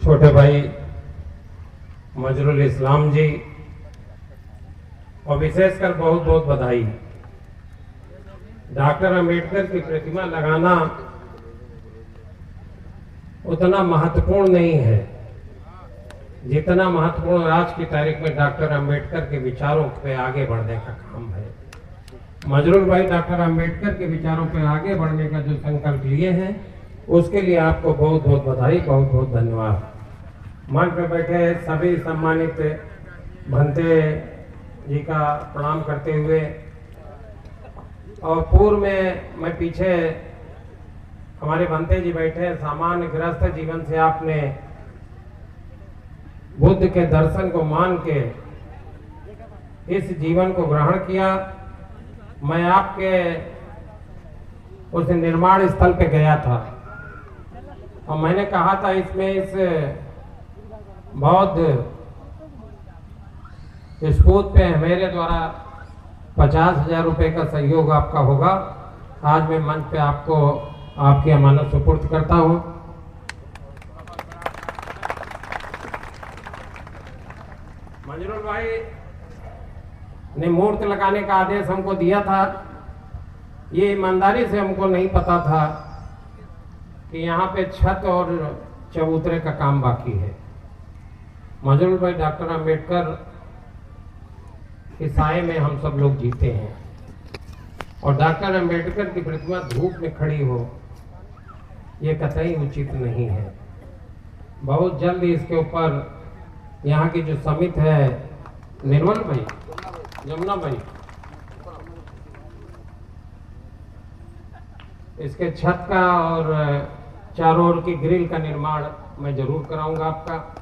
छोटे भाई मजरुल इस्लाम जी और विशेषकर बहुत बहुत बधाई। डॉक्टर अंबेडकर की प्रतिमा लगाना उतना महत्वपूर्ण नहीं है जितना महत्वपूर्ण आज की तारीख में डॉक्टर अंबेडकर के विचारों पे आगे बढ़ने का काम है। मजरुल भाई डॉक्टर अंबेडकर के विचारों पे आगे बढ़ने का जो संकल्प लिए हैं उसके लिए आपको बहुत बहुत बधाई, बहुत बहुत धन्यवाद। मंच पे बैठे सभी सम्मानित भंते जी का प्रणाम करते हुए और पूर्व में मैं पीछे हमारे भंते जी बैठे, सामान्य गृहस्थ जीवन से आपने बुद्ध के दर्शन को मान के इस जीवन को ग्रहण किया। मैं आपके उस निर्माण स्थल पे गया था और मैंने कहा था इसमें इस बौद्ध स्कूल पे मेरे द्वारा 50,000 रुपए का सहयोग आपका होगा। आज मैं मंच पे आपको आपकी अमानत सुपुर्द करता हूं। मजरुल भाई ने मूर्ति लगाने का आदेश हमको दिया था। ये ईमानदारी से हमको नहीं पता था कि यहाँ पे छत और चबूतरे का काम बाकी है। मजरुल भाई डॉक्टर अंबेडकर के साए में हम सब लोग जीते हैं और डॉक्टर अंबेडकर की प्रतिमा धूप में खड़ी हो ये कतई उचित नहीं है। बहुत जल्द इसके ऊपर यहाँ की जो समिति है, निर्मल भाई, जमुना भाई, इसके छत का और चारों ओर की ग्रिल का निर्माण मैं जरूर कराऊंगा। आपका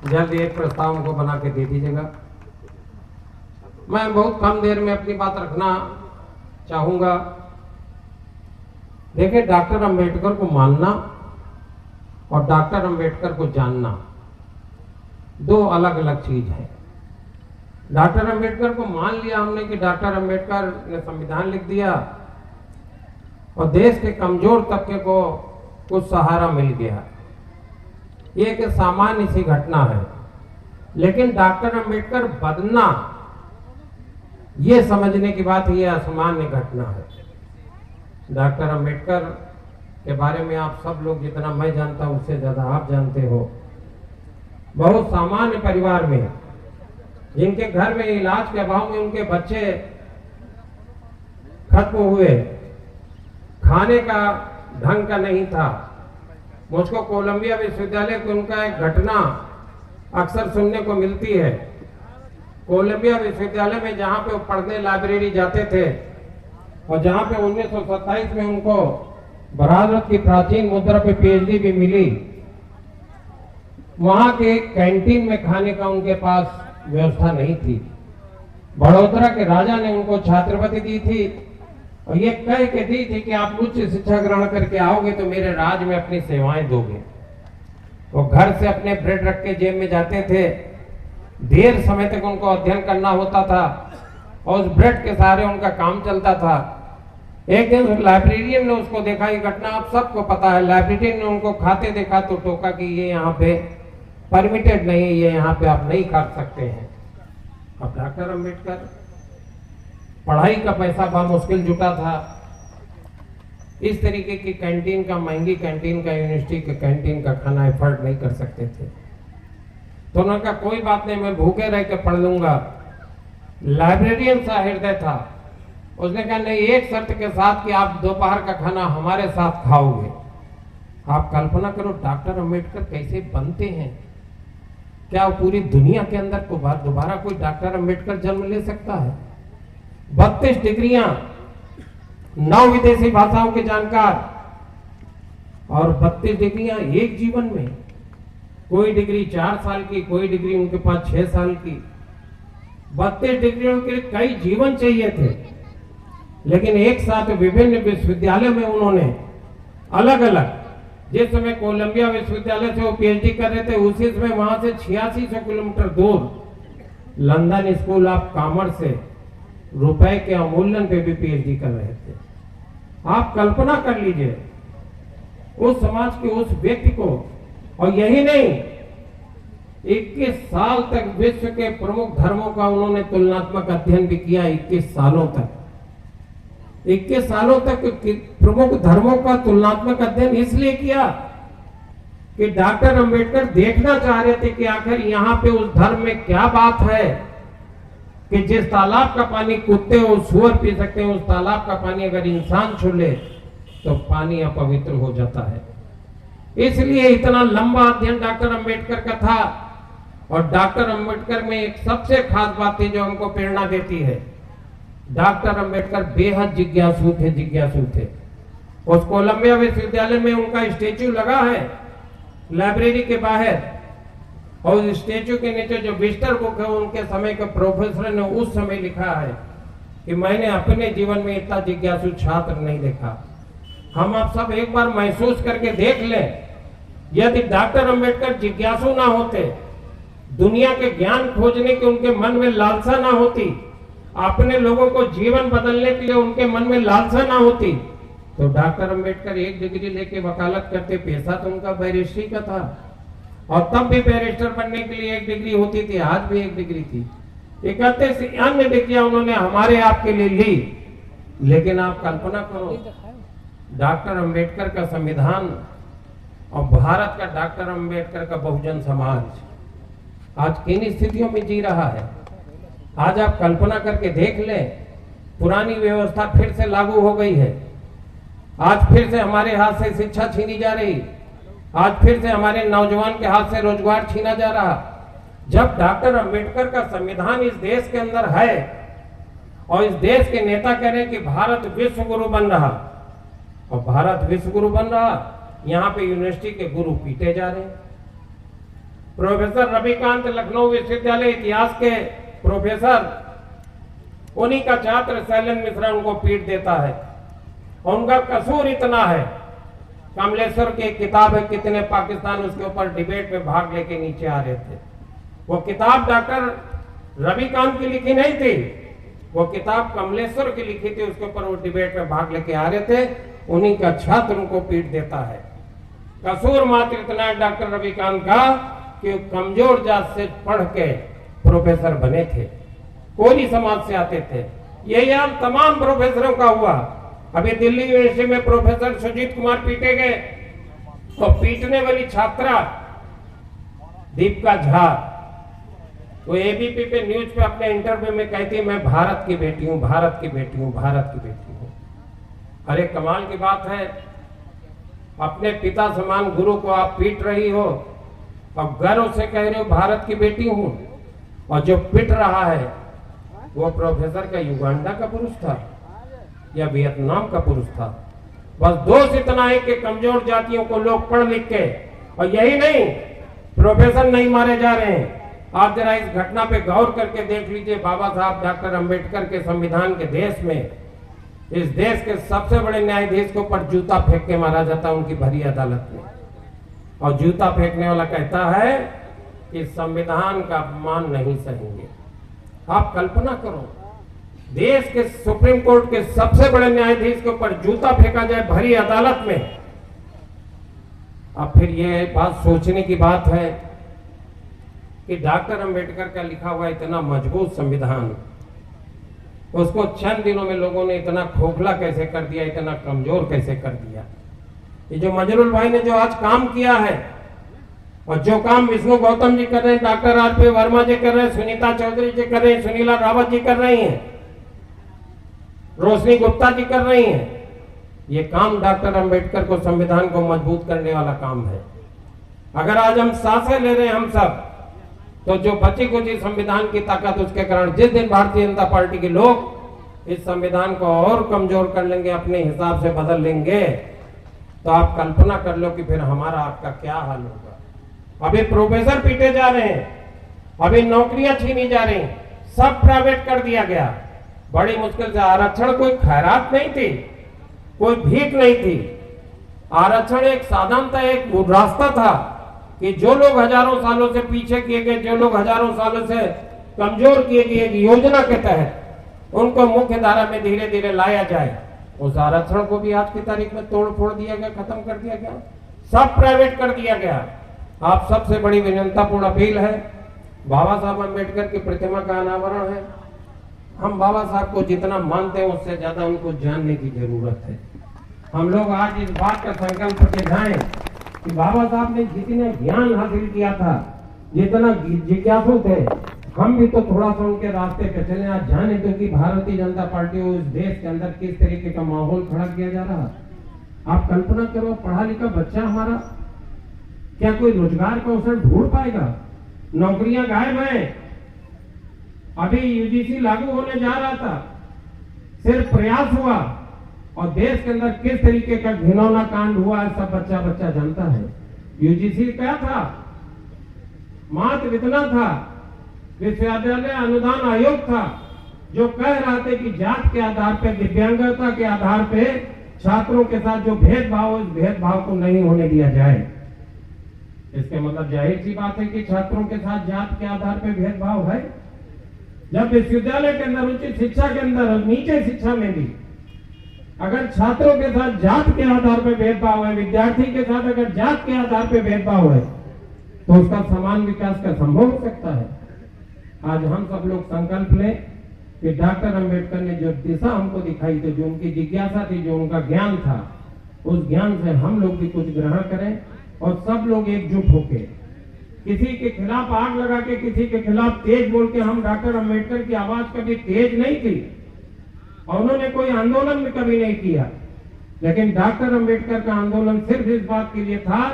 जल्द एक प्रस्ताव को बना के दे दीजिएगा। मैं बहुत कम देर में अपनी बात रखना चाहूंगा। देखिए, डॉक्टर अंबेडकर को मानना और डॉक्टर अंबेडकर को जानना दो अलग अलग चीज है। डॉक्टर अंबेडकर को मान लिया हमने कि डॉक्टर अंबेडकर ने संविधान लिख दिया और देश के कमजोर तबके को कुछ सहारा मिल गया, ये एक सामान्य सी घटना है। लेकिन डॉक्टर अंबेडकर बदलना, ये समझने की बात, ये असामान्य घटना है। डॉक्टर अंबेडकर के बारे में आप सब लोग, जितना मैं जानता हूं उससे ज्यादा आप जानते हो। बहुत सामान्य परिवार में, जिनके घर में इलाज के अभाव में उनके बच्चे खत्म हुए, खाने का ढंग का नहीं था। मुझको कोलंबिया विश्वविद्यालय की उनका एक घटना अक्सर सुनने को मिलती है। कोलंबिया विश्वविद्यालय में जहां पे वो पढ़ने लाइब्रेरी जाते थे और जहां पे 1927 में उनको भारत की प्राचीन मुद्रा पे पीएचडी भी मिली, वहां के कैंटीन में खाने का उनके पास व्यवस्था नहीं थी। बड़ौदा के राजा ने उनको छात्रवृत्ति दी थी और ये कह के दी थी कि आप उच्च शिक्षा ग्रहण करके आओगे तो मेरे राज में अपनी सेवाएं दोगे। वो घर से अपने ब्रेड रख के जेब में जाते थे, देर समय तक उनको अध्ययन करना होता था और उस ब्रेड के सहारे उनका काम चलता था। एक दिन लाइब्रेरियन ने उसको देखा, ये घटना आप सबको पता है। लाइब्रेरियन ने उनको खाते देखा तो टोका कि ये यहाँ पे परमिटेड नहीं है, ये यहाँ पे आप नहीं खा सकते हैं। अब डॉक्टर अंबेडकर, पढ़ाई का पैसा बहुत मुश्किल जुटा था, इस तरीके की कैंटीन का, महंगी कैंटीन का, यूनिवर्सिटी के कैंटीन का खाना एफर्ट नहीं कर सकते थे। तो उन्होंने कहा कोई बात नहीं, मैं भूखे रह के पढ़ लूंगा। लाइब्रेरियन सा हृदय था, उसने कहा नहीं, एक शर्त के साथ कि आप दोपहर का खाना हमारे साथ खाओगे। आप कल्पना करो डॉक्टर अंबेडकर कैसे बनते हैं। क्या पूरी दुनिया के अंदर को दोबारा कोई डॉक्टर अंबेडकर जन्म ले सकता है? 32 डिग्रियां, 9 विदेशी भाषाओं के जानकार और 32 डिग्रियां एक जीवन में। कोई डिग्री 4 साल की, कोई डिग्री उनके पास 6 साल की। 32 डिग्रियों के लिए कई जीवन चाहिए थे, लेकिन एक साथ विभिन्न विश्वविद्यालय में उन्होंने अलग अलग, जिस समय कोलंबिया विश्वविद्यालय से वो पीएचडी कर रहे थे, उसी समय वहां से 8600 किलोमीटर दूर लंदन स्कूल ऑफ कॉमर्स से रुपए के अमूल्यन पे भी पीएचडी कर रहे थे। आप कल्पना कर लीजिए उस समाज के उस व्यक्ति को और यही नहीं, 21 साल तक विश्व के प्रमुख धर्मों का उन्होंने तुलनात्मक अध्ययन भी किया। 21 सालों तक 21 सालों तक प्रमुख धर्मों का तुलनात्मक अध्ययन इसलिए किया कि डॉक्टर अंबेडकर देखना चाह रहे थे कि आखिर यहाँ पे उस धर्म में क्या बात है कि जिस तालाब का पानी कुत्ते और सूअर पी सकते हैं, उस तालाब का पानी अगर इंसान छू ले तो पानी अपवित्र हो जाता है। इसलिए इतना लंबा अध्ययन डॉक्टर अंबेडकर का था। और डॉक्टर अंबेडकर में एक सबसे खास बात थी जो हमको प्रेरणा देती है। डॉक्टर अंबेडकर बेहद जिज्ञासु थे। उस कोलंबिया विश्वविद्यालय में उनका स्टेच्यू लगा है लाइब्रेरी के बाहर, और उस स्टेच्यू के नीचे जो विस्टर बुक है उनके समय के प्रोफेसर ने उस समय लिखा है कि मैंने अपने जीवन में इतना जिज्ञासु छात्र नहीं देखा। हम आप सब एक बार महसूस करके देख लें, यदि डॉक्टर अंबेडकर जिज्ञासु ना होते, दुनिया के ज्ञान खोजने की उनके मन में लालसा ना होती, अपने लोगों को जीवन बदलने के लिए उनके मन में लालसा ना होती, तो डॉक्टर अंबेडकर एक डिग्री लेके वकालत करते। पेशा तो उनका बैरिस्ट्री का था, और तब भी बैरिस्टर बनने के लिए एक डिग्री होती थी, आज भी एक डिग्री थी। 31 अन्य डिग्रियां उन्होंने हमारे आपके लिए ली। लेकिन आप कल्पना करो, डॉक्टर अंबेडकर का संविधान और भारत का डॉक्टर अंबेडकर का बहुजन समाज आज किन स्थितियों में जी रहा है। आज आप कल्पना करके देख लें, पुरानी व्यवस्था फिर से लागू हो गई है। आज फिर से हमारे हाथ से शिक्षा छीनी जा रही, आज फिर से हमारे नौजवान के हाथ से रोजगार छीना जा रहा। जब डॉक्टर अंबेडकर का संविधान इस देश के अंदर है और इस देश के नेता कह रहे हैं कि भारत विश्व गुरु बन रहा, और भारत विश्व गुरु बन रहा, यहाँ पे यूनिवर्सिटी के गुरु पीटे जा रहे हैं। प्रोफेसर रविकांत लखनऊ विश्वविद्यालय इतिहास के प्रोफेसर, उन्हीं का छात्र शैलेंद्र मिश्रा उनको पीट देता है। उनका कसूर इतना है, कमलेश्वर की एक किताब है कितने पाकिस्तान, उसके ऊपर डिबेट में भाग लेके नीचे आ रहे थे। वो किताब डॉक्टर रविकांत की लिखी नहीं थी, वो किताब कमलेश्वर की लिखी थी, उसके ऊपर वो डिबेट में भाग लेके आ रहे थे। उन्हीं का छात्र उनको पीट देता है। कसूर मात्र इतना है डॉक्टर रविकांत का कि कमजोर जात से पढ़ के प्रोफेसर बने थे, कोली समाज से आते थे। यही हाल तमाम प्रोफेसरों का हुआ। अभी दिल्ली यूनिवर्सिटी में प्रोफेसर सुजीत कुमार पीटे गए, तो पीटने वाली छात्रा दीपिका झा, वो एबीपी पे न्यूज पे अपने इंटरव्यू में कहती है मैं भारत की बेटी हूं, भारत की बेटी हूं, भारत की बेटी हूं। अरे कमाल की बात है, अपने पिता समान गुरु को आप पीट रही हो और गर्व से कह रहे हो भारत की बेटी हूं, और जो पिट रहा है वो प्रोफेसर का युगांडा का पुरुष था या वियतनाम का पुरुष था। बस दोष इतना है कि कमजोर जातियों को लोग पढ़ लिख के, और यही नहीं, प्रोफेसर नहीं मारे जा रहे हैं। आप जरा इस घटना पे गौर करके देख लीजिए। बाबा साहब डॉक्टर अंबेडकर के संविधान के देश में, इस देश के सबसे बड़े न्यायाधीश के ऊपर जूता फेंक के मारा जाता है उनकी भरी अदालत में, और जूता फेंकने वाला कहता है कि संविधान का अपमान नहीं सहेंगे। आप कल्पना करो, देश के सुप्रीम कोर्ट के सबसे बड़े न्यायाधीश के ऊपर जूता फेंका जाए भरी अदालत में। अब फिर ये बात सोचने की बात है कि डॉक्टर अंबेडकर का लिखा हुआ इतना मजबूत संविधान, उसको चंद दिनों में लोगों ने इतना खोखला कैसे कर दिया, इतना कमजोर कैसे कर दिया। ये जो मजरुल भाई ने जो आज काम किया है, और जो काम विष्णु गौतम जी कर रहे हैं, डॉक्टर आर.पी. वर्मा जी कर रहे हैं, सुनीता चौधरी जी कर रहे हैं, सुनीला रावत जी कर रही हैं, रोशनी गुप्ता जी कर रही हैं, ये काम डॉक्टर अंबेडकर को, संविधान को मजबूत करने वाला काम है। अगर आज हम सांसें ले रहे हैं हम सब, तो जो बची कुछ संविधान की ताकत, उसके कारण जिस दिन भारतीय जनता पार्टी के लोग इस संविधान को और कमजोर कर लेंगे, अपने हिसाब से बदल लेंगे, तो आप कल्पना कर लो कि फिर हमारा आपका क्या हाल होगा। अभी प्रोफेसर पीटे जा रहे हैं, अभी नौकरियां छीनी जा रही, सब प्राइवेट कर दिया गया। बड़ी मुश्किल से आरक्षण कोई खैरात नहीं थी, कोई भीख नहीं थी। आरक्षण एक साधन था, एक रास्ता था कि जो लोग हजारों सालों से पीछे किए गए, जो लोग हजारों सालों से कमजोर किए गए, एक योजना के तहत उनको मुख्य धारा में धीरे धीरे लाया जाए। उस आरक्षण को भी आज की तारीख में तोड़ फोड़ दिया गया, खत्म कर दिया गया, सब प्राइवेट कर दिया गया। आप सबसे बड़ी विनम्रतापूर्ण अपील है, बाबा साहब अम्बेडकर की प्रतिमा का अनावरण है। हम बाबा साहब को जितना मानते हैं उससे ज्यादा उनको जानने की जरूरत है। हम लोग आज इस बात का संकल्प के जाएं कि बाबा साहब ने जितने ज्ञान हासिल किया था, जितना जिज्ञासु थे, हम भी तो थोड़ा सा उनके रास्ते पे चले। आज जाने तो कि भारतीय जनता पार्टी को इस देश के अंदर किस तरीके का माहौल खड़ा किया जा रहा है। आप कल्पना करो, पढ़ा लिखा बच्चा हमारा क्या कोई रोजगार का अवसर ढूंढ पाएगा? नौकरियां गायब हैं। अभी यूजीसी लागू होने जा रहा था, सिर्फ प्रयास हुआ और देश के अंदर किस तरीके का घिनौना कांड हुआ है सब बच्चा बच्चा जानता है। यूजीसी क्या था? मात्र इतना था, विश्वविद्यालय अनुदान आयोग था, जो कह रहा था कि जात के आधार पर, दिव्यांगता के आधार पर छात्रों के साथ जो भेदभाव, उस भेदभाव को नहीं होने दिया जाए। इसके मतलब जाहिर सी बात है कि छात्रों के साथ जात के आधार पर भेदभाव है। जब विश्वविद्यालय के अंदर, उच्च शिक्षा के अंदर और नीचे शिक्षा में भी अगर छात्रों के साथ जात के आधार पर भेदभाव है, विद्यार्थी के साथ अगर जात के आधार पर भेदभाव है, तो उसका समान विकास का संभव हो सकता है। आज हम सब लोग संकल्प लें कि डॉक्टर अंबेडकर ने जो दिशा हमको दिखाई थी, जो उनकी जिज्ञासा थी, जो उनका ज्ञान था, उस ज्ञान से हम लोग भी कुछ ग्रहण करें और सब लोग एकजुट होके, किसी के खिलाफ आग लगा के, किसी के खिलाफ तेज बोल के, हम डॉक्टर अंबेडकर की आवाज कभी तेज नहीं थी और उन्होंने कोई आंदोलन भी कभी नहीं किया, लेकिन डॉक्टर अंबेडकर का आंदोलन सिर्फ इस बात के लिए था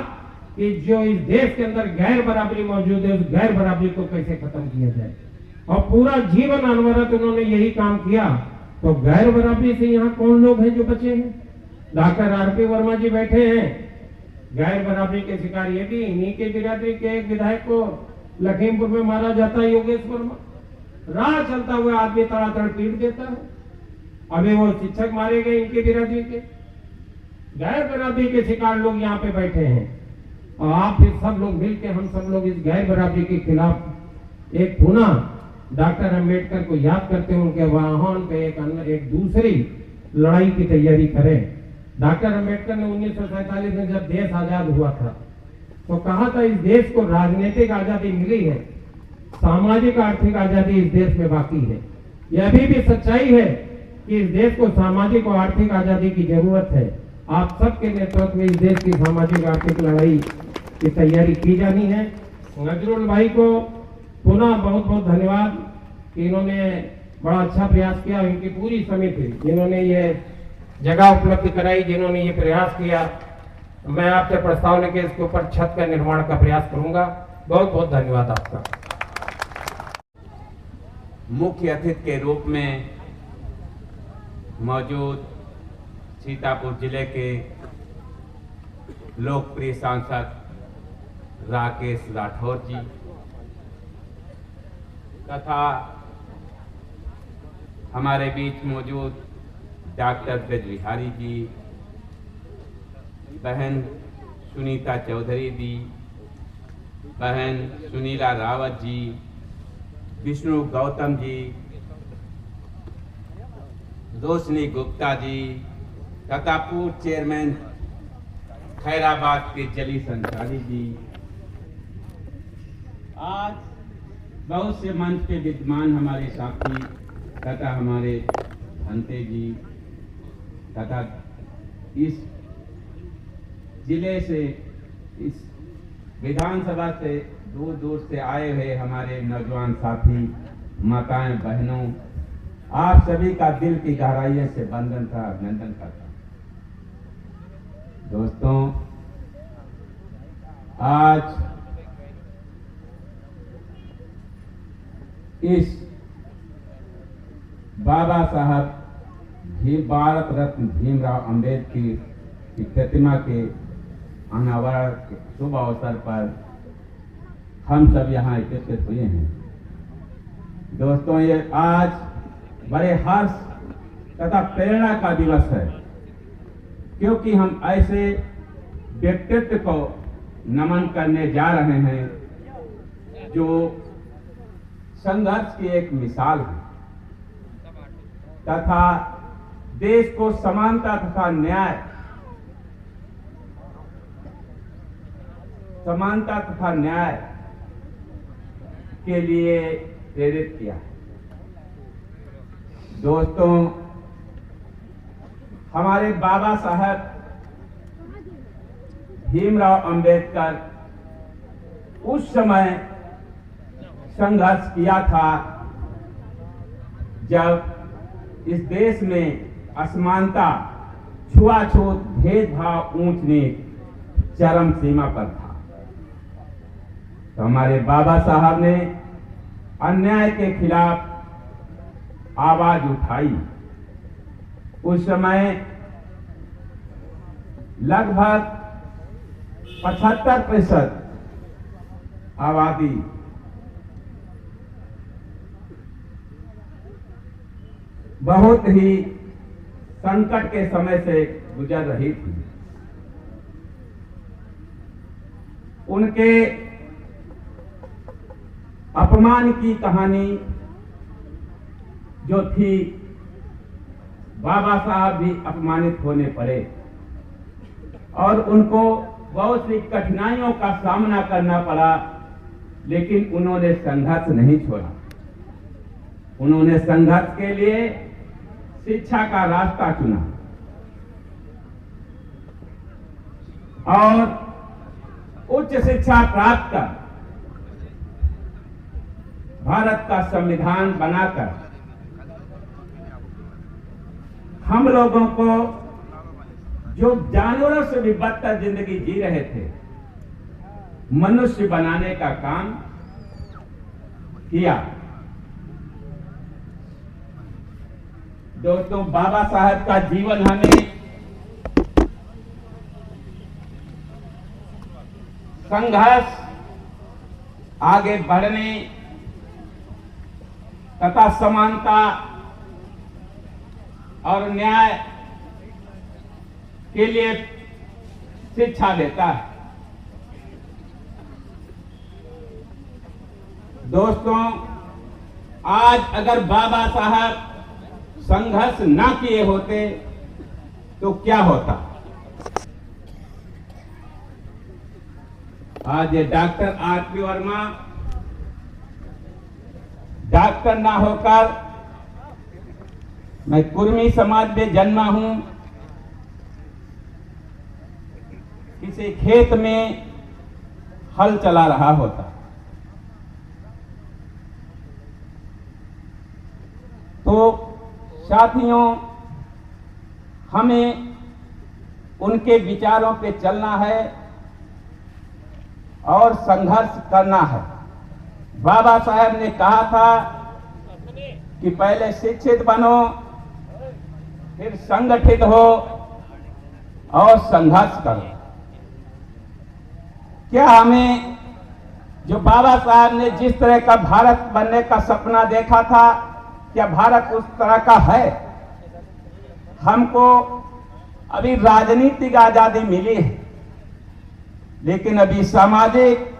कि जो इस देश के अंदर गैर बराबरी मौजूद है, उस गैर बराबरी को कैसे खत्म किया जाए। और पूरा जीवन अनवरत उन्होंने यही काम किया। तो गैर बराबरी से यहाँ कौन लोग हैं जो बचे हैं? डॉक्टर आरपी वर्मा जी बैठे हैं, गैर बराबरी के शिकार ये भी। इन्हीं के बिरादरी के एक विधायक को लखीमपुर में मारा जाता है, योगेश वर्मा। राह चलता हुआ आदमी तड़ातड़ पीट देता है। अभी वो शिक्षक मारे गए इनके बिरादरी के। गैर बराबरी के शिकार लोग यहाँ पे बैठे हैं और आप फिर सब लोग मिलकर, हम सब लोग इस गैर बराबरी के खिलाफ एक पुनः डॉक्टर अंबेडकर को याद करते हैं, उनके आह्वान पे एक दूसरी लड़ाई की तैयारी करें। डॉक्टर अंबेडकर ने 1947 में जब देश आजाद हुआ था तो कहा था इस देश को राजनीतिक आजादी मिली है, सामाजिक आर्थिक आजादी इस देश में बाकी है। यह अभी भी सच्चाई है कि इस देश को सामाजिक और आर्थिक आजादी की जरूरत है। आप सबके नेतृत्व में इस देश की सामाजिक आर्थिक लड़ाई की तैयारी की जानी है। नजरुल भाई को पुनः बहुत बहुत धन्यवाद कि इन्होंने बड़ा अच्छा प्रयास किया। इनकी पूरी समिति जिन्होंने ये जगह उपलब्ध कराई, जिन्होंने ये प्रयास किया, मैं आपसे प्रस्ताव लेके इसके ऊपर छत का निर्माण का प्रयास करूंगा। बहुत बहुत धन्यवाद आपका। मुख्य अतिथि के रूप में मौजूद सीतापुर जिले के लोकप्रिय सांसद राकेश राठौर जी तथा हमारे बीच मौजूद डॉक्टर ब्रज बिहारी जी, बहन सुनीता चौधरी जी, बहन सुनीला रावत जी, विष्णु गौतम जी, रोशनी गुप्ता जी तथा पूर्व चेयरमैन खैराबाद के जली संसारी जी, आज बहुत से मंच पे विद्यमान हमारे साथी तथा हमारे भंते जी तथा इस जिले से, इस विधानसभा से दूर दूर से आए हुए हमारे नौजवान साथी, माताएं, बहनों, आप सभी का दिल की गहराइयों से वंदन था, अभिनंदन करता हूं। दोस्तों, आज इस बाबा साहब भारत रत्न भीमराव अंबेडकर की प्रतिमा के अनावरण के शुभ अवसर पर हम सब यहाँ एकत्रित हुए हैं। दोस्तों, ये आज बड़े हर्ष तथा प्रेरणा का दिवस है, क्योंकि हम ऐसे व्यक्तित्व को नमन करने जा रहे हैं जो संघर्ष की एक मिसाल है तथा देश को समानता तथा न्याय समानता तथा न्याय के लिए प्रेरित किया। दोस्तों, हमारे बाबा साहब भीमराव अंबेडकर उस समय संघर्ष किया था जब इस देश में असमानता, छुआछूत, भेदभाव, ऊंच नीच चरम सीमा पर था। तो हमारे बाबा साहब ने अन्याय के खिलाफ आवाज उठाई। उस समय लगभग 75% आबादी बहुत ही संकट के समय से गुजर रही थी। उनके अपमान की कहानी जो थी, बाबा साहब भी अपमानित होने पड़े और उनको बहुत सी कठिनाइयों का सामना करना पड़ा, लेकिन उन्होंने संघर्ष नहीं छोड़ा। उन्होंने संघर्ष के लिए शिक्षा का रास्ता चुना और उच्च शिक्षा प्राप्त कर भारत का संविधान बनाकर हम लोगों को, जो जानवरों से भी बदतर जिंदगी जी रहे थे, मनुष्य बनाने का काम किया। दोस्तों, बाबा साहब का जीवन हमें संघर्ष, आगे बढ़ने तथा समानता और न्याय के लिए शिक्षा देता है। दोस्तों, आज अगर बाबा साहब संघर्ष ना किए होते तो क्या होता? आज ये डॉक्टर आर.पी. वर्मा डॉक्टर ना होकर, मैं कुर्मी समाज में जन्मा हूं, किसी खेत में हल चला रहा होता। तो साथियों, हमें उनके विचारों पे चलना है और संघर्ष करना है। बाबा साहब ने कहा था कि पहले शिक्षित बनो, फिर संगठित हो और संघर्ष करो। क्या हमें, जो बाबा साहब ने जिस तरह का भारत बनने का सपना देखा था, क्या भारत उस तरह का है? हमको अभी राजनीतिक आजादी मिली है, लेकिन अभी सामाजिक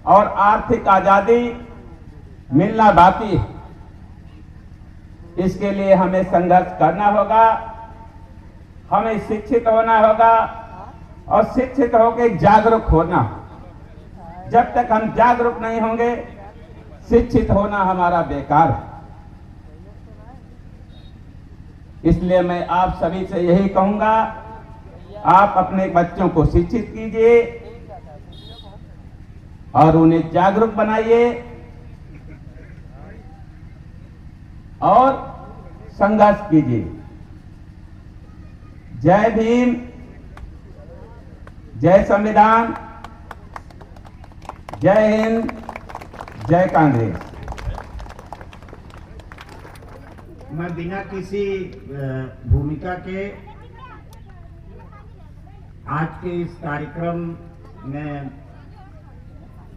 और आर्थिक आजादी मिलना बाकी है। इसके लिए हमें संघर्ष करना होगा, हमें शिक्षित होना होगा और शिक्षित होकर जागरूक होना। जब तक हम जागरूक नहीं होंगे, शिक्षित होना हमारा बेकार है। इसलिए मैं आप सभी से यही कहूंगा, आप अपने बच्चों को शिक्षित कीजिए और उन्हें जागरूक बनाइए और संघर्ष कीजिए। जय भीम, जय संविधान, जय हिंद, जय कांग्रेस। मैं बिना किसी भूमिका के आज के इस कार्यक्रम में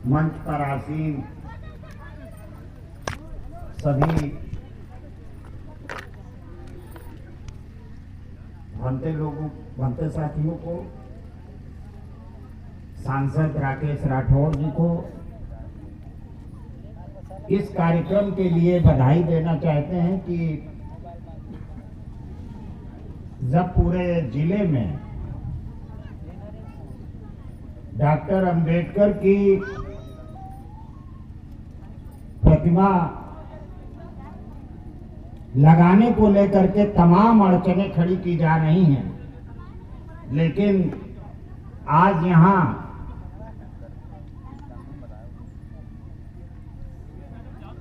मंच पर आसीन सभी भंते साथियों को, सांसद राकेश राठौड़ जी को इस कार्यक्रम के लिए बधाई देना चाहते हैं कि जब पूरे जिले में डॉक्टर अंबेडकर की प्रतिमा लगाने को लेकर के तमाम अड़चनें खड़ी की जा रही हैं, लेकिन आज यहाँ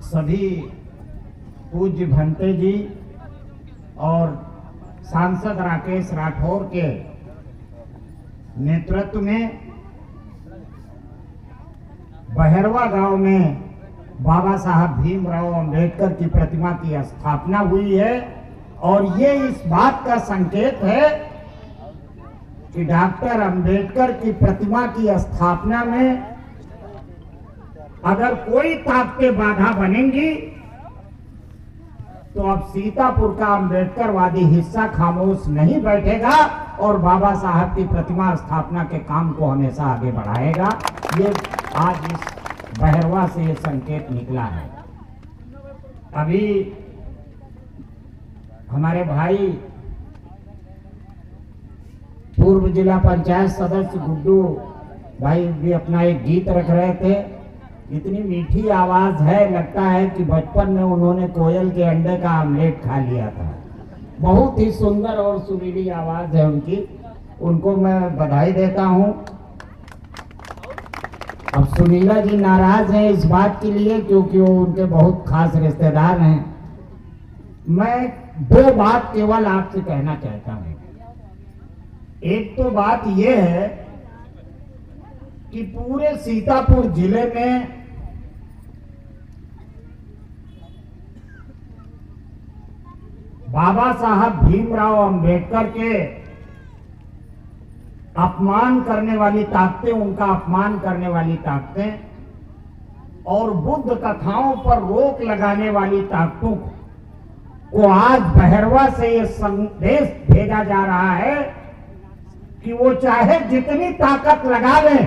सभी पूज्य भंते जी और सांसद राकेश राठौर के नेतृत्व में बहरवा गांव में बाबा साहब भीमराव अंबेडकर की प्रतिमा की स्थापना हुई है। और ये इस बात का संकेत है कि डॉक्टर अंबेडकर की प्रतिमा की स्थापना में अगर कोई ताकतें बाधा बनेंगी तो अब सीतापुर का अंबेडकरवादी हिस्सा खामोश नहीं बैठेगा और बाबा साहब की प्रतिमा स्थापना के काम को हमेशा आगे बढ़ाएगा। ये आज इस बहरवा से ये संकेत निकला है। अभी हमारे भाई पूर्व जिला पंचायत सदस्य गुड्डू भाई भी अपना एक गीत रख रहे थे। इतनी मीठी आवाज है, लगता है कि बचपन में उन्होंने कोयल के अंडे का आमलेट खा लिया था। बहुत ही सुंदर और सुरीली आवाज है उनकी, उनको मैं बधाई देता हूं। अब सुनीला जी नाराज हैं इस बात के लिए क्योंकि वो उनके बहुत खास रिश्तेदार हैं। मैं दो बात केवल आपसे कहना चाहता हूं। एक तो बात यह है कि पूरे सीतापुर जिले में बाबा साहब भीमराव अंबेडकर के अपमान करने वाली ताकतें, उनका अपमान करने वाली ताकतें और बुद्ध कथाओं पर रोक लगाने वाली ताकतों को आज बहरवा से ये संदेश भेजा जा रहा है कि वो चाहे जितनी ताकत लगा लें,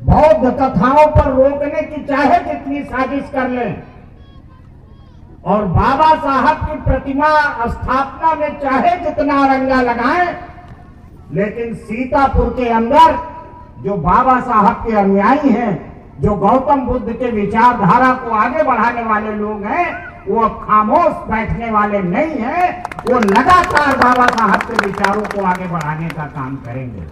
बौद्ध कथाओं पर रोकने की चाहे जितनी साजिश कर लें और बाबा साहब की प्रतिमा स्थापना में चाहे जितना अरंगा लगाएं, लेकिन सीतापुर के अंदर जो बाबा साहब के अनुयायी हैं, जो गौतम बुद्ध के विचारधारा को आगे बढ़ाने वाले लोग हैं, वो अब खामोश बैठने वाले नहीं हैं। वो लगातार बाबा साहब के विचारों को आगे बढ़ाने का काम करेंगे।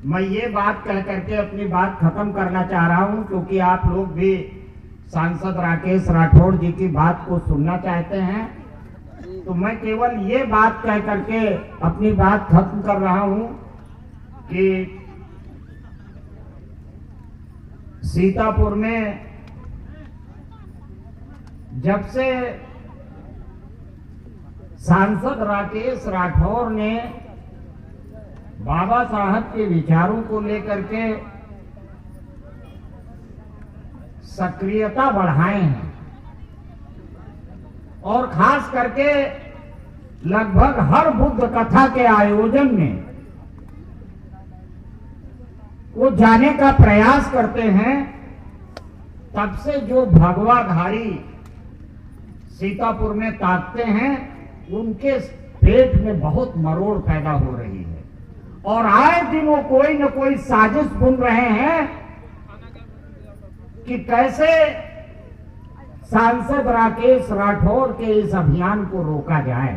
मैं ये बात कह करके अपनी बात खत्म करना चाह रहा हूं क्योंकि आप लोग भी सांसद राकेश राठौर जी की बात को सुनना चाहते हैं। तो मैं केवल ये बात कह करके अपनी बात खत्म कर रहा हूं कि सीतापुर में जब से सांसद राकेश राठौर ने बाबा साहब के विचारों को लेकर के सक्रियता बढ़ाए हैं और खास करके लगभग हर बुद्ध कथा के आयोजन में वो जाने का प्रयास करते हैं, तब से जो भगवाधारी सीतापुर में ताकते हैं उनके पेट में बहुत मरोड़ पैदा हो रही है और आए दिन वो कोई न कोई साजिश बुन रहे हैं कि कैसे सांसद राकेश राठौर के इस अभियान को रोका जाए।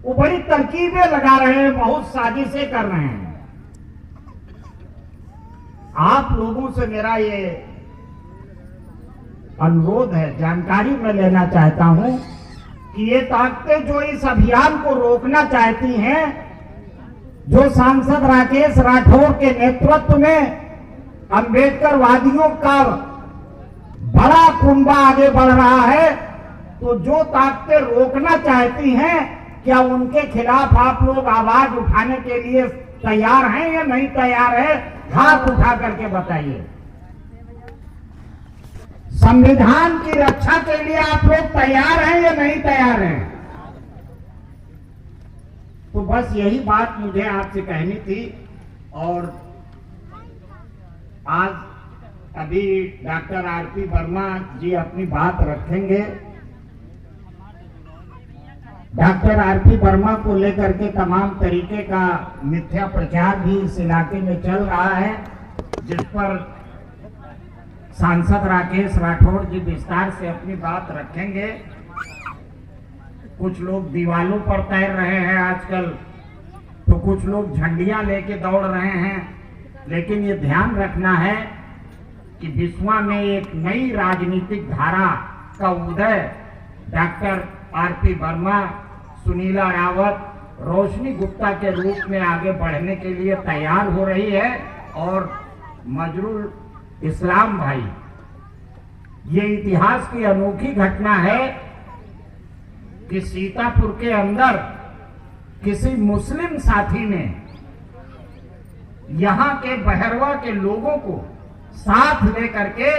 वो बड़ी तरकीबें लगा रहे हैं, बहुत साजिशें कर रहे हैं। आप लोगों से मेरा ये अनुरोध है, जानकारी मैं लेना चाहता हूं कि ये ताकतें जो इस अभियान को रोकना चाहती हैं, जो सांसद राकेश राठौर के नेतृत्व में अंबेडकरवादियों का बड़ा कुंभा आगे बढ़ रहा है, तो जो ताकतें रोकना चाहती हैं, क्या उनके खिलाफ आप लोग आवाज उठाने के लिए तैयार हैं या नहीं तैयार है? हाथ उठा करके बताइए। संविधान की रक्षा के लिए आप लोग तैयार हैं या नहीं तैयार हैं? तो बस यही बात मुझे आपसे कहनी थी। और आज अभी डॉक्टर आरपी वर्मा जी अपनी बात रखेंगे। डॉक्टर आरपी वर्मा को लेकर के तमाम तरीके का मिथ्या प्रचार भी इस इलाके में चल रहा है, जिस पर सांसद राकेश राठौर जी विस्तार से अपनी बात रखेंगे। कुछ लोग दीवालों पर तैर रहे हैं आजकल, तो कुछ लोग झंडियां लेके दौड़ रहे हैं, लेकिन ये ध्यान रखना है कि विश्वा में एक नई राजनीतिक धारा का उदय डॉक्टर आरपी वर्मा, सुनीला रावत, रोशनी गुप्ता के रूप में आगे बढ़ने के लिए तैयार हो रही है। और मजरूल इस्लाम भाई, ये इतिहास की अनोखी घटना है कि सीतापुर के अंदर किसी मुस्लिम साथी ने यहां के बहरवा के लोगों को साथ लेकर के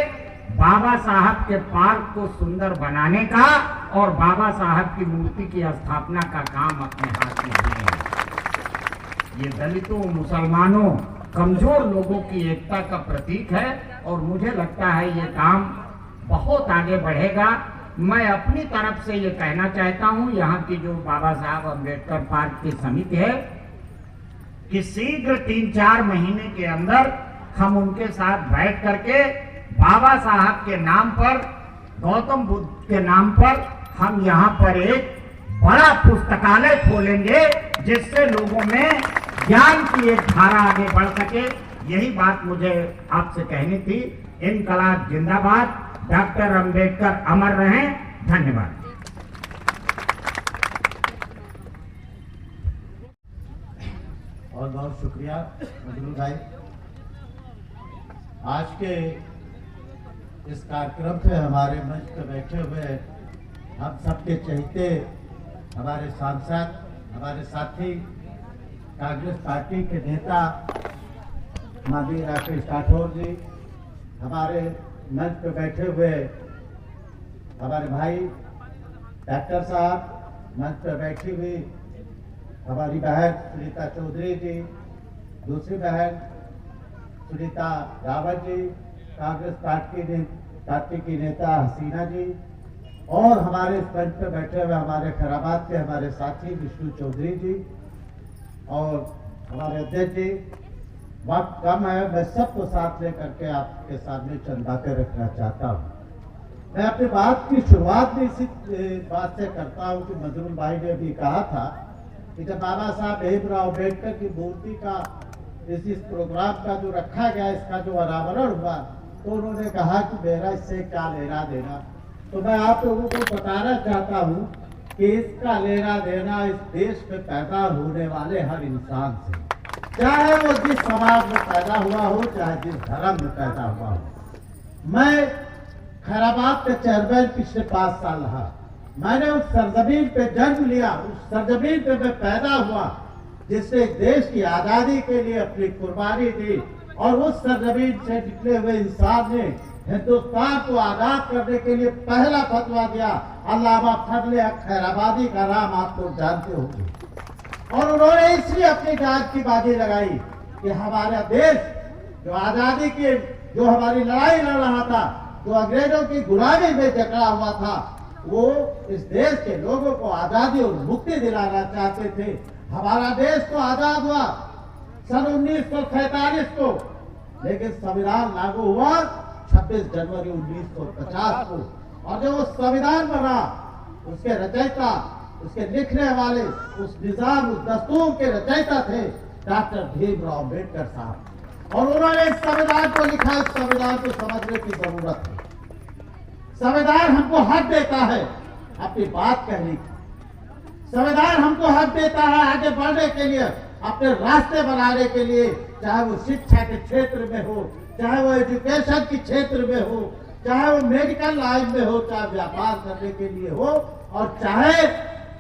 बाबा साहब के पार्क को सुंदर बनाने का और बाबा साहब की मूर्ति की स्थापना का काम अपने हाथ में लिए हैं। ये दलितों, मुसलमानों, कमजोर लोगों की एकता का प्रतीक है और मुझे लगता है ये काम बहुत आगे बढ़ेगा। मैं अपनी तरफ से ये कहना चाहता हूं, यहाँ की जो बाबा साहब अम्बेडकर पार्क की समिति है, कि शीघ्र 3-4 महीने के अंदर हम उनके साथ बैठ करके बाबा साहब के नाम पर, गौतम बुद्ध के नाम पर हम यहाँ पर एक बड़ा पुस्तकालय खोलेंगे, जिससे लोगों में ज्ञान की एक धारा आगे बढ़ सके। यही बात मुझे आपसे कहनी थी। इनकलाब जिंदाबाद, डॉक्टर अंबेडकर अमर रहें। धन्यवाद। बहुत बहुत शुक्रिया मजरूल भाई। आज के इस कार्यक्रम से हमारे मंच पर बैठे हुए हम सबके चहेते हमारे सांसद, हमारे साथी, कांग्रेस पार्टी के नेता माननीय राकेश राठौर जी, हमारे मंच पर बैठे हुए हमारे भाई डॉक्टर साहब, मंच पर बैठी हुई हमारी बहन सुनीता चौधरी जी, दूसरी बहन सुनीता रावत जी, कांग्रेस पार्टी की नेता हसीना जी, और हमारे इस मंच पर बैठे हुए हमारे खैराबाद के हमारे साथी विष्णु चौधरी जी और हमारे अध्यक्ष जी। वक्त कम है, मैं सबको साथ लेकर के आपके सामने चंद बातें रखना चाहता हूँ। मैं अपनी बात की शुरुआत भी इसी बात से करता हूँ कि मजरूल भाई ने भी कहा था कि जब बाबा साहब भीमराव अम्बेडकर की मूर्ति का इस प्रोग्राम का जो रखा गया, इसका जो अनावरण हुआ, तो उन्होंने कहा कि मेरा इससे क्या लेना देना। तो मैं आप लोगों को बताना चाहता हूँ कि इसका लेना देना इस देश में पैदा होने वाले हर इंसान से, चाहे वो जिस समाज में पैदा हुआ हो, चाहे जिस धर्म में पैदा हुआ हो। मैं खैराबाद के चेयरमैन पिछले 5 साल रहा। मैंने उस सरजमीन पे जन्म लिया, उस सरजमीन पे मैं पैदा हुआ जिसने देश की आजादी के लिए अपनी कुर्बानी दी, और उस सरजमीन से निकले हुए इंसान ने हिंदुस्तान को आजाद करने के लिए पहला फतवा दिया। अल्लामा फजले हक खैराबादी का नाम आप लोग जानते होंगे, और उन्होंने इसलिए अपनी जान की बाजी लगाई कि हमारा देश जो आजादी की, जो हमारी लड़ाई लड़ रहा था, जो अंग्रेजों की गुलामी में जकड़ा हुआ था, वो इस देश के लोगों को आजादी और मुक्ति दिलाना चाहते थे। हमारा देश तो आजाद हुआ सन 1947 को, लेकिन संविधान लागू हुआ 26 जनवरी 1950 को, और जो वो संविधान बना, उसके रचयिता, उसके लिखने वाले, उस निजाम, उस दस्तूर के रचयिता थे डॉक्टर भीमराव अम्बेडकर साहब। और उन्होंने इस संविधान को लिखा। इस संविधान को समझने की जरूरत है। संविधान हमको हक देता है अपनी बात कहने की, संविधान हमको हक देता है आगे बढ़ने के लिए, अपने रास्ते बनाने के लिए, चाहे वो शिक्षा के क्षेत्र में हो, चाहे वो एजुकेशन के क्षेत्र में हो, चाहे वो मेडिकल लाइन में हो, चाहे व्यापार करने के लिए हो, और चाहे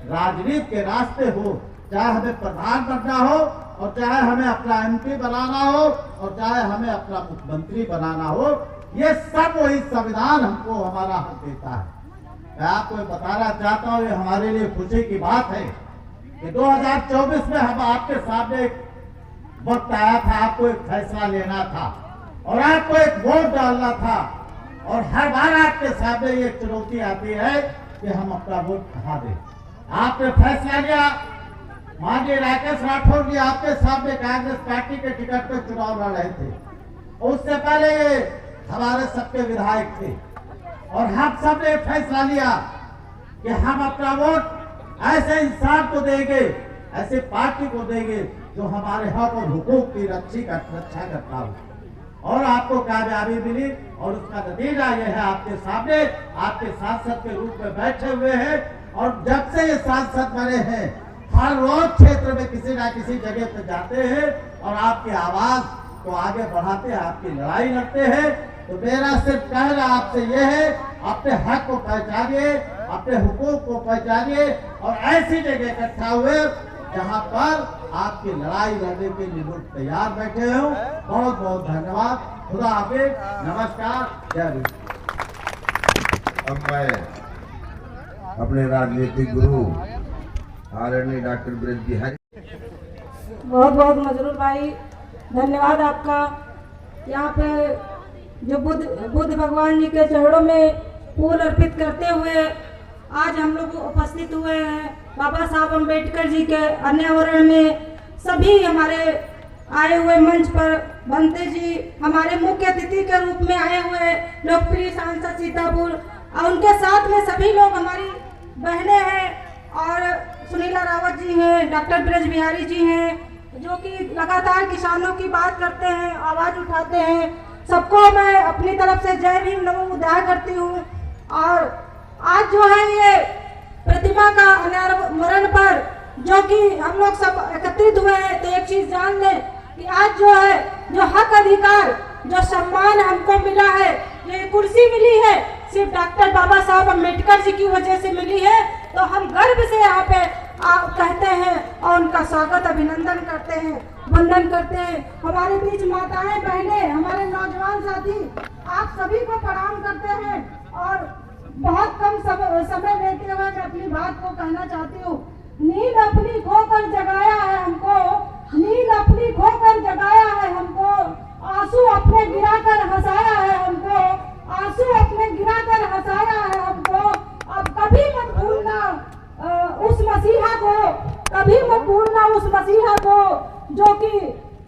राजनीति के रास्ते हो, चाहे हमें प्रधान बनना हो, और चाहे हमें अपना MP बनाना हो, और चाहे हमें अपना मुख्यमंत्री बनाना हो। ये सब वही संविधान हमको हमारा हक देता है। मैं आपको बताना चाहता हूँ, ये हमारे लिए खुशी की बात है कि 2024 में हम आपके सामने एक वक्त आया था, आपको एक फैसला लेना था और आपको एक वोट डालना था, और हर बार आपके सामने ये चुनौती आती है कि हम अपना वोट कहाँ दें। आपने फैसला लिया, माननीय राकेश राठौर जी आपके सामने कांग्रेस पार्टी के टिकट पर चुनाव लड़ रहे थे। उससे पहले ये हमारे सबके विधायक थे और हम सब ने फैसला लिया कि हम अपना वोट ऐसे इंसान को देंगे, ऐसे पार्टी को देंगे जो हमारे हक और हुकूक की रक्षा करता हो। और आपको कामयाबी मिली और उसका नतीजा यह है आपके सामने, आपके सांसद के रूप में बैठे हुए हैं। और जब से ये सांसद बने हैं हर रोज क्षेत्र में किसी ना किसी जगह पर जाते हैं और आपकी आवाज को आगे बढ़ाते हैं, आपकी लड़ाई लड़ते हैं। तो मेरा सिर्फ कहना आपसे यह है, अपने हक को पहचानिए, अपने हुकूक को पहचानिए और ऐसी जगह इकट्ठा हुए जहां पर आपकी लड़ाई लड़ने के लिए लोग तैयार बैठे हो। बहुत बहुत धन्यवाद। खुदा हाफिज, नमस्कार, जय हिंद। अब मैं अपने राजनीतिक गुरु आदरणीय डॉक्टर ब्रज बिहारी, बहुत बहुत मजरूर भाई, धन्यवाद आपका। यहाँ पे जो बुद्ध भगवान जी के चरणों में फूल अर्पित करते हुए आज हम लोग उपस्थित हुए हैं बाबा साहब अम्बेडकर जी के अनावरण में। सभी हमारे आए हुए मंच पर बनते जी हमारे मुख्य अतिथि के रूप में आए हुए लोकप्रिय सांसद सीतापुर और उनके साथ में सभी लोग हमारी बहनें हैं और सुनीला रावत जी हैं, डॉक्टर ब्रज बिहारी जी हैं जो कि लगातार किसानों की बात करते हैं, आवाज़ उठाते हैं। सबको मैं अपनी तरफ से जय भीम नमो बुद्धाय करती हूँ। और आज जो है ये प्रतिमा का अनावरण पर जो कि हम लोग सब एकत्रित हुए हैं, तो एक चीज जान लें कि आज जो है जो हक अधिकार जो सम्मान हमको मिला है, ये कुर्सी मिली है सिर्फ डॉक्टर बाबा साहब अम्बेडकर जी की वजह से मिली है। तो हम गर्व से यहाँ पे कहते हैं और उनका स्वागत अभिनंदन करते हैं, वंदन करते हैं। हमारे बीच माताएं बहनें, हमारे नौजवान साथी, आप सभी को प्रणाम करते हैं। और बहुत कम समय लेते हुए मैं अपनी बात को कहना चाहती हूँ। नींद अपनी खोकर जगाया है हमको, नींद अपनी खोकर जगाया है हमको, आंसू अपने गिराकर हंसाया है हमको, आंसू अपने गिराकर हंसाया है हमको। अब कभी मत भूलना उस मसीहा को, कभी मत भूलना उस मसीहा को जो कि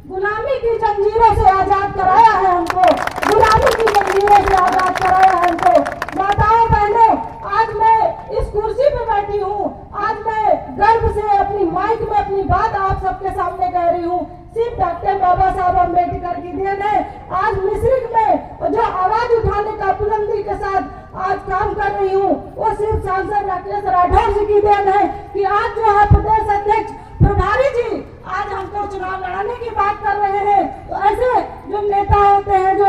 गुलामी की जंजीरों से आजाद कराया है हमको, गुलामी की जंजीरों से आजाद कराया है हमको। माताओं बहनों, आज मैं इस कुर्सी पे बैठी हूँ, आज मैं गर्व से अपनी माइक में अपनी बात आप सबके सामने कह रही हूँ। सिर्फ डॉक्टर बाबा साहब अम्बेडकर की देन है। आज मिश्रिक में जो आवाज उठाने का बुलंदी के साथ आज काम कर रही हूँ, वो सिर्फ सांसद राकेश राठौर जी की देन है कि आज जो है प्रदेश अध्यक्ष प्रभारी जी आज हमको चुनाव लड़ाने की बात कर रहे हैं। तो ऐसे जो नेता होते हैं जो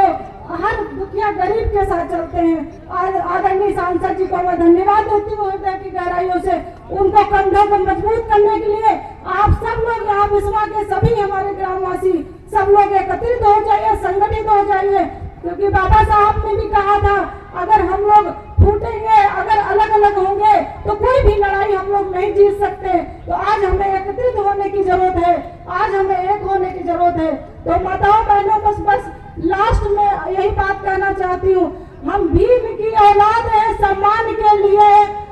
हर दुखिया गरीब के साथ चलते हैं, आदरणीय सांसद जी को मैं धन्यवाद देती हूँ हृदय की गहराइयों से। उनको कंधों को मजबूत करने के लिए आप सब लोग यहाँ बिस्वा के सभी हमारे ग्रामवासी सब लोग एकत्रित हो जाइए, संगठित हो जाइए, क्योंकि बाबा साहब ने भी कहा था अगर हम लोग फूटेंगे, अगर अलग अलग होंगे तो कोई भी लड़ाई हम लोग नहीं जीत सकते। तो आज हमें एकत्रित होने की जरूरत है, आज हमें एक होने की जरूरत है। तो माताओं बहनों, बस लास्ट में यही बात कहना चाहती हूँ, हम भीम की औलाद है, सम्मान के लिए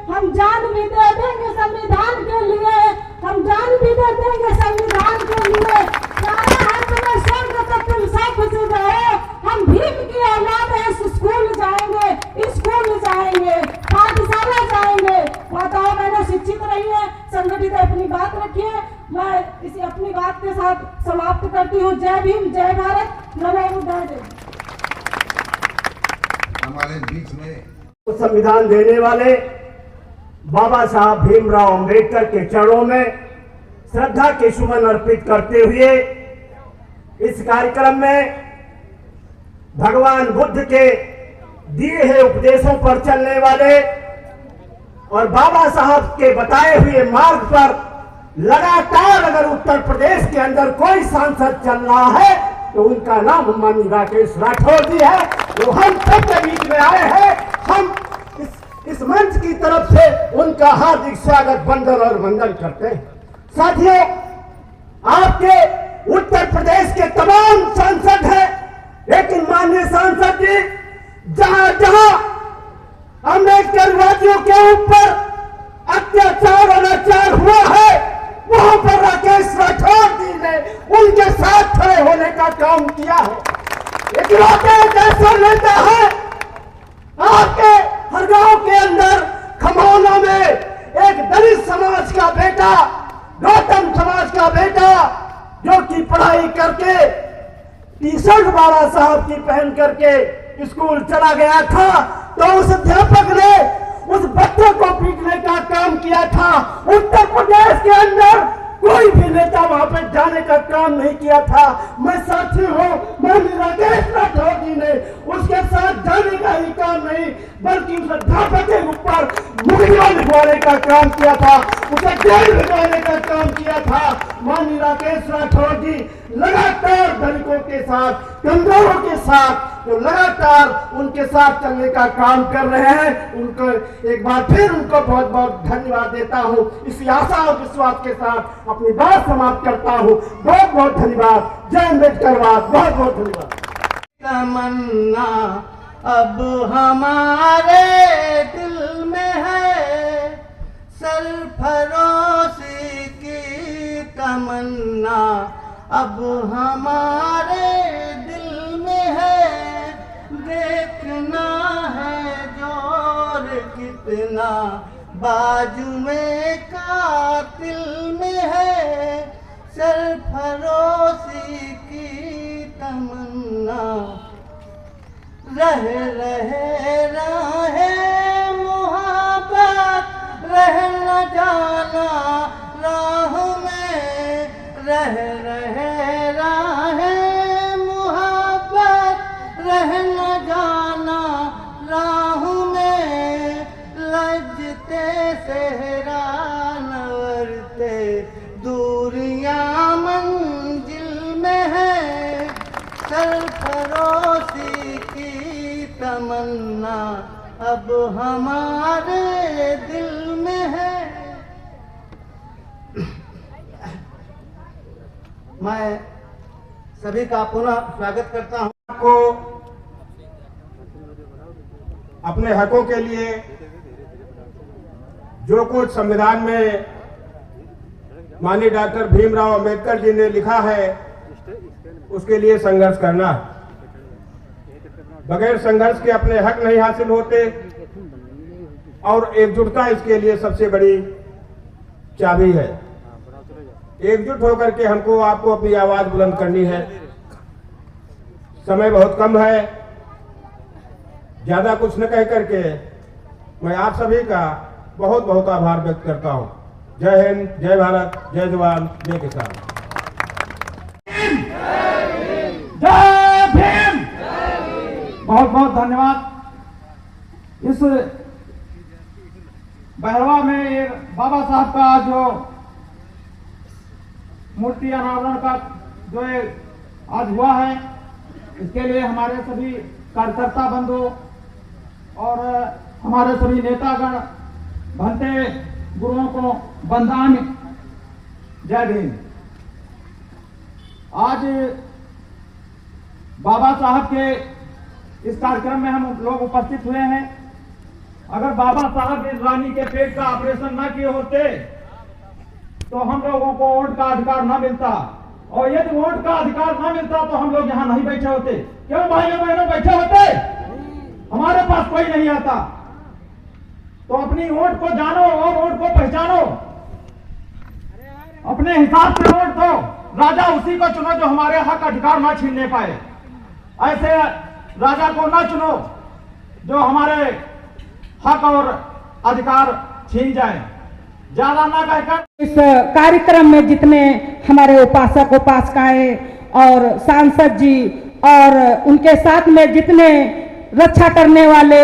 हम जान भी दे देंगे संविधान के लिए, हम जान भी दे देंगे संविधान के लिए। जाना है तुम्हें स्वर्ग तो तुम सब से जाओ, हम भीम की औलाद है, स्कूल जाएंगे, स्कूल जाएंगे, पाठशाला जाएंगे। माताओं बहनों, शिक्षित रहिए, संगठित अपनी बात रखिए। मैं इसी अपनी बात के साथ समाप्त करती हूँ। जय भीम, जय भारत, नमो बुद्धाय। हमारे बीच में संविधान देने वाले बाबा साहब भीमराव अंबेडकर के चरणों में श्रद्धा के सुमन अर्पित करते हुए इस कार्यक्रम में भगवान बुद्ध के दिए हुए उपदेशों पर चलने वाले और बाबा साहब के बताए हुए मार्ग पर लगातार अगर उत्तर प्रदेश के अंदर कोई सांसद चल रहा है तो उनका नाम माननीय राकेश राठौर जी है। वो हम सबके बीच में आए हैं। हम इस मंच की तरफ से उनका हार्दिक स्वागत, वंदन और वंदन करते हैं। साथियों, आपके उत्तर प्रदेश के तमाम सांसद हैं, लेकिन माननीय सांसद जी जहां जहां अम्बेडकरवादियों के ऊपर अत्याचार और काम किया है। इकलौते जैसा नेता है आपके हर गांव के अंदर खमौना में एक दलित समाज का बेटा, गौतम समाज का बेटा, जो कि पढ़ाई करके टी-शर्ट बाबा साहब की पहन करके स्कूल चला गया था, तो उस अध्यापक ने उस बच्चे को पीटने का काम किया था। उत्तर प्रदेश के अंदर कोई भी नेता वहां पे जाने का काम नहीं किया था। मैं साथी हूँ, माननीय राकेश राठौर जी ने उसके साथ जाने का ही काम नहीं, बल्कि उस अध्यापक के ऊपर मुकदमा लिखवाने का काम किया था, उसे जेल भिजवाने का काम किया था। माननीय राकेश राठौर जी लगातार दलितों के साथ, कमजोरों के साथ, तो लगातार उनके साथ चलने का काम कर रहे हैं। उनको एक बार फिर उनको बहुत बहुत धन्यवाद देता हूँ। इसी आशा और विश्वास के साथ अपनी बात समाप्त करता हूँ। बहुत बहुत धन्यवाद। जय अम्बेडकरवाद। बहुत बहुत धन्यवाद। तमन्ना अब हमारे दिल में है, सरफरोशी की तमन्ना अब हमारे दिल में है। देखना है जोर कितना बाजू में कातिल में है, सरफरोशी की तमन्ना। रहे मुहब्बत रह न जाना राह में, रहे मुहब्बत रह न जाना राह में। लज्जते सेहरा नवरते दूरियां मंजिल में है, सरफरोशी की तमन्ना अब हमारे दिल में है। मैं सभी का पुनः स्वागत करता हूं। को अपने हकों के लिए जो कुछ संविधान में माननीय डॉक्टर भीमराव अंबेडकर जी ने लिखा है, उसके लिए संघर्ष करना। बगैर संघर्ष के अपने हक नहीं हासिल होते, और एकजुटता इसके लिए सबसे बड़ी चाबी है। एकजुट होकर के हमको आपको अपनी आवाज बुलंद करनी है। समय बहुत कम है, ज्यादा कुछ न कह करके मैं आप सभी का बहुत बहुत आभार व्यक्त करता हूं। जय हिंद, जय भारत, जय जवान, जय किसान। जय भीम। बहुत बहुत धन्यवाद। इस बहरवा में ये बाबा साहब का जो मूर्ति अनावरण का जो आज हुआ है, इसके लिए हमारे सभी कार्यकर्ता बंधु और हमारे सभी नेतागण, भंते गुरुओं को वंदन। जय भीम। आज बाबा साहब के इस कार्यक्रम में हम लोग उपस्थित हुए हैं। अगर बाबा साहब इस रानी के पेट का ऑपरेशन न किए होते तो हम लोगों को वोट का अधिकार न मिलता, और यदि वोट का अधिकार न मिलता तो हम लोग यहाँ नहीं बैठे होते। क्यों भाइयों बहनों बैठे होते? हमारे पास कोई नहीं आता। तो अपनी वोट को जानो और वोट को पहचानो, अपने हिसाब से वोट दो। राजा उसी को चुनो जो हमारे हक अधिकार न छीनने पाए। ऐसे राजा को न चुनो जो हमारे हक और अधिकार छीन जाए। ज्यादा ना कहकर इस कार्यक्रम में जितने हमारे उपासक उपासिकाएं और सांसद जी और उनके साथ में जितने रक्षा करने वाले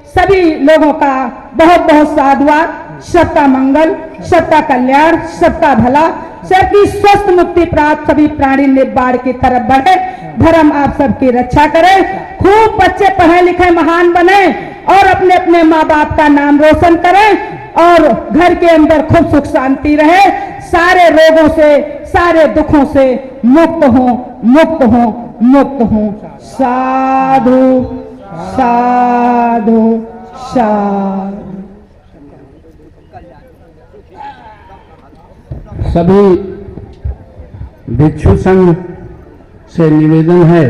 सभी लोगों का बहुत बहुत साधुवाद। सबका मंगल, सबका कल्याण, सबका भला, सबकी स्वस्थ मुक्ति प्राप्त, सभी प्राणी निर्वाण की तरफ बढ़े। धर्म आप सबकी रक्षा करे। खूब बच्चे पढ़े लिखे महान बने और अपने अपने माँ बाप का नाम रोशन करें, और घर के अंदर खूब सुख शांति रहे। सारे रोगों से, सारे दुखों से मुक्त हो, मुक्त हो, मुक्त हो। साधु साधु साधु। सभी भिक्षु संघ से निवेदन है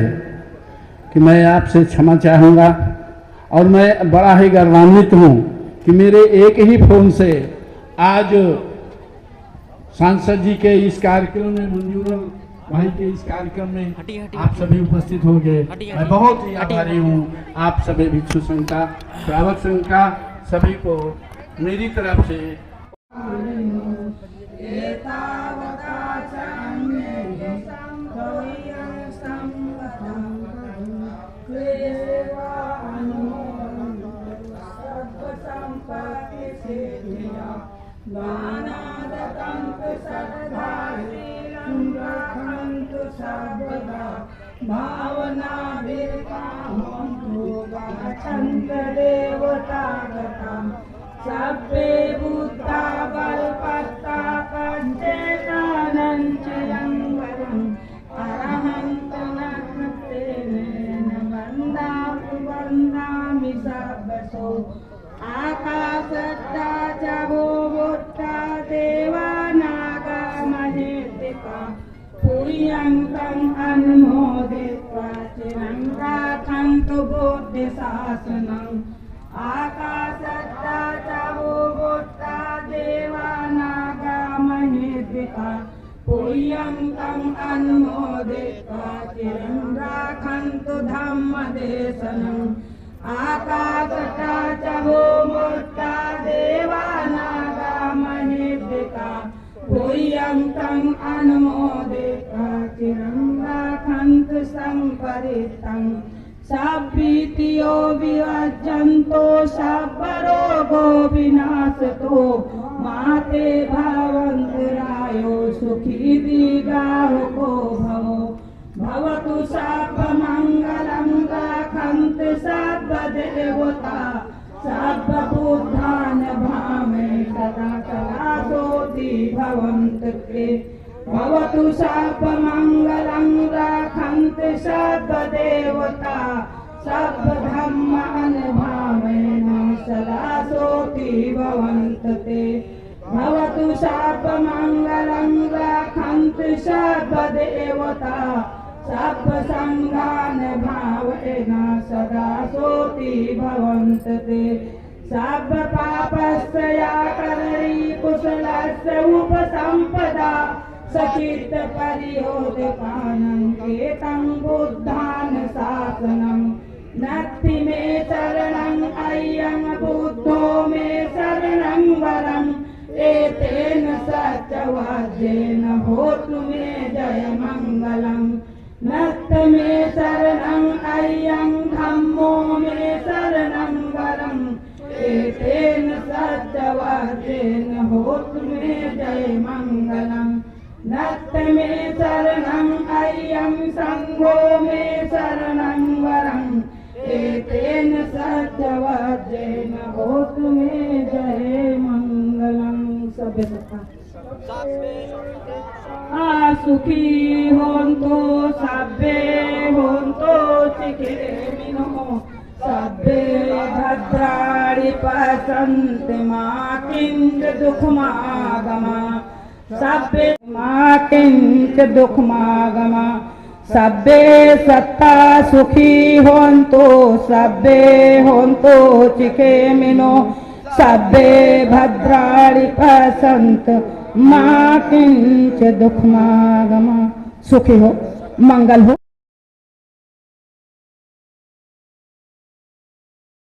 कि मैं आपसे क्षमा चाहूँगा और मैं बड़ा ही गौरवान्वित हूँ कि मेरे एक ही फोन से आज सांसद जी के इस कार्यक्रम में, मंजूरल भाई के इस कार्यक्रम में आप सभी उपस्थित हो गए। मैं बहुत ही आभारी हूँ आप सभी भिक्षु संघ का, श्रावक संघ का, सभी को मेरी तरफ से। भावना छंद देवतागतम सभ्ये बुद्धा बलपत्ता पंचेतानंचयंगरम अरहंत नक्तेन वंदामि सब्बसो आकाशत्ता च भूभुत्ता देवानागा महेतिका पूयन्तं अनुमोदित्वा चिरं राखन्तु बुद्धिशासनम् आकाशत्ता च भूभुत्ता देवानागा महेतिका पूयन्तं अनुमोदित्वा चिरं राखन्तु धम्मदेशनम् आकाशत्ता च भूभुत्ता देवानागा महेतिका पूयन्तं अनुमोदित्वा चिरं राखन्तु संपरितं सभ्भीतियो विवर्जन्तो सर्वरोगो विनाशतो माते भवन्तरायो सुखी दीर्घायुको भवो भवतु सर्वमङ्गलं राखन्तु सर्वदेवता सर्वबुद्धान् भामे सदा कलासोति भवन्तु ते भवतु सर्वमङ्गलं राखन्तु सर्वदेवता सर्वधर्मान् भावेन सदा सोति भवन्तु ते भवतु सर्वमङ्गलं राखन्तु सर्वदेवता सर्वसङ्गान् भावेन सदा सोति भवन्तु ते सर्वपापस्य याकरी कुशलस्य उपसम्पदा सचित् परियोदपानं केतं बुद्धान् शासनं नत्ति मे शरणं अय्यं बुद्धो मे शरणं वरम् एतेन सत्यवाद्येन होतु मे जयमङ्गलम् नत्ति मे शरणं अय्यं धम्मो मे शरणं वरम् एतेन सत्यवाद्येन होतु मे जयमङ्गलम् नत्ति मे शरणं अय्यं संघो मे शरणं वरम् एतेन सत्यवाद्येन होतु मे जयमङ्गलम्। सभ्य सुखी होन्तु सभ्ये होन्तु चिकीर्मिनो सभ्ये भद्राणि पश्यन्तु मा किञ्चित् दुःखमागमा सभ्ये मा किञ्चित् दुःखमागमा सभ्ये सत्ता सुखी होन्तु सभ्ये होन्तु चिकीर्मिनो सभ्ये भद्राणि पश्यन्तु मा किञ्चित् दुःखमागमा। सुखी हो, मंगल हो।